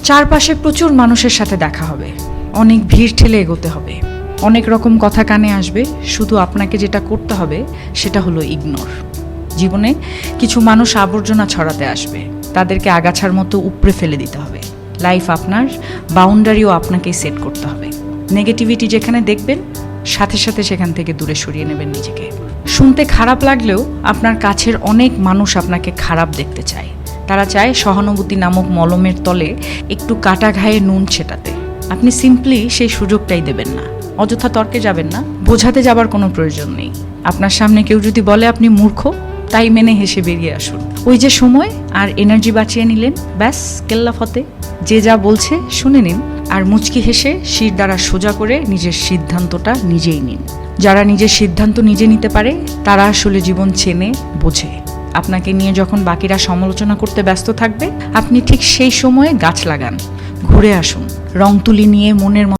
চারপাশে প্রচুর মানুষের সাথে দেখা হবে, অনেক ভিড় ঠেলে এগোতে হবে, অনেক রকম কথা কানে আসবে। শুধু আপনাকে যেটা করতে হবে সেটা হলো ইগনোর। জীবনে কিছু মানুষ আবর্জনা ছড়াতে আসবে, তাদেরকে আগাছার মতো উপড়ে ফেলে দিতে হবে। লাইফ আপনার, বাউন্ডারিও আপনাকেই সেট করতে হবে। নেগেটিভিটি যেখানে দেখবেন সাথে সাথে সেখান থেকে দূরে সরিয়ে নেবেন নিজেকে। শুনতে খারাপ লাগলেও আপনার কাছের অনেক মানুষ আপনাকে খারাপ দেখতে চায়। তারা চায় সহানুভূতি নামক মলমের তলে একটু কাটা ঘায়ে নুন ছেটাতে। আপনি সিম্পলি সেই সুযোগটাই দেবেন না। অযথা তর্কে যাবেন না, বোঝাতে যাবার কোনো প্রয়োজন নেই। আপনার সামনে কেউ যদি বলে আপনি মূর্খ, তাই মেনে হেসে বেরিয়ে আসুন। ওই যে সময় আর এনার্জি বাঁচিয়ে নিলেন, ব্যাস কেল্লা ফতে। যে যা বলছে শুনে নিন, আর মুচকি হেসে শির দ্বারা সোজা করে নিজের সিদ্ধান্তটা নিজেই নিন। যারা নিজের সিদ্ধান্ত নিজে নিতে পারে তারা আসলে জীবন চেনে, বোঝে। আপনাকে নিয়ে যখন বাকিরা সমালোচনা করতে ব্যস্ত থাকবে, আপনি ঠিক সেই সময়ে গাছ লাগান, ঘুরে আসুন, রং তুলি নিয়ে মনের